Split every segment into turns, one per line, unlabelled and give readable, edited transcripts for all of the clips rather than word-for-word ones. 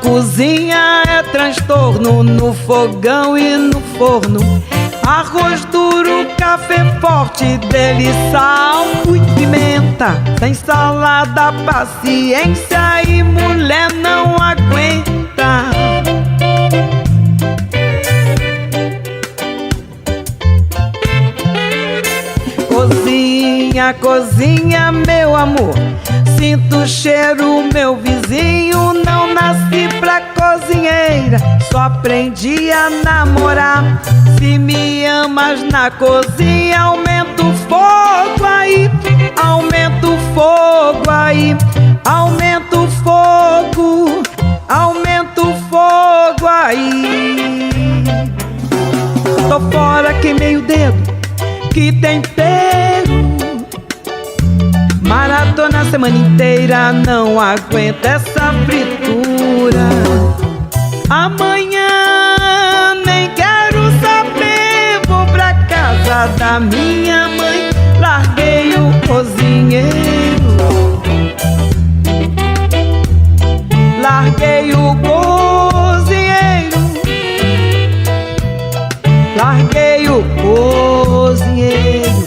cozinha é transtorno, no fogão e no forno. Arroz duro, café forte, dele sal e pimenta. Sem salada, paciência e mulher não aguenta. Cozinha, cozinha, meu amor, sinto o cheiro, meu vizinho. Não nasci pra cozinheira, só aprendi a namorar. Se me amas na cozinha, aumenta o fogo aí, aumenta o fogo aí, aumenta o fogo, aumenta o fogo aí. Tô fora, queimei o dedo, que tempero. Maratona a semana inteira, não aguento essa fritura. Amanhã nem quero saber, vou pra casa da minha mãe. Larguei o cozinheiro, larguei o cozinheiro, larguei o cozinheiro.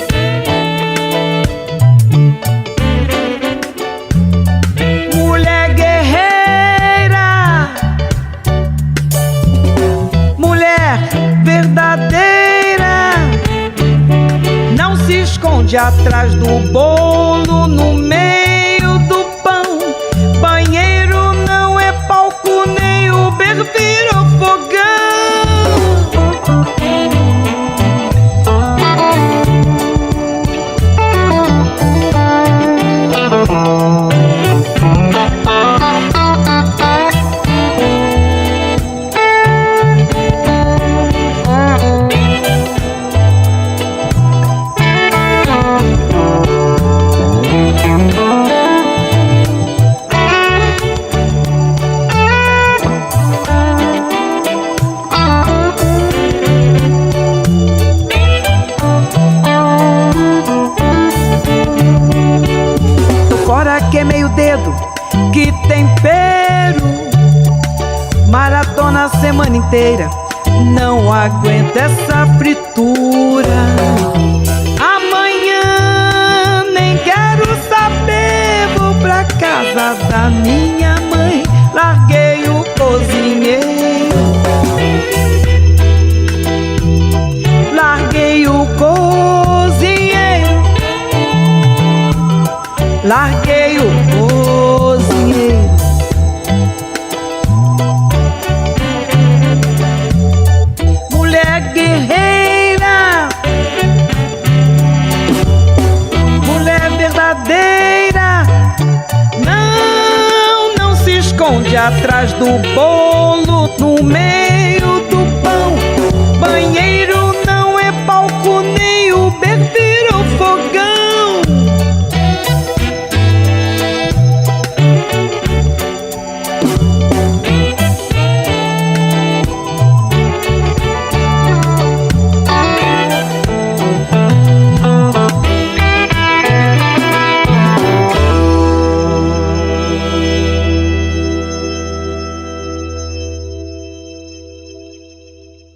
Mulher guerreira, mulher verdadeira, não se esconde atrás do bolo, no meio do pão. Banheiro não é palco, nem Uber virou fogão. Queimei o dedo, que tempero. Maratona a semana inteira, não aguento essa fritura. Amanhã nem quero saber, vou pra casa da minha mãe. Larguei o cozinheiro, larguei o cozinheiro, larguei o cozinheiro. Mulher guerreira, mulher verdadeira, não se esconde atrás do bolo.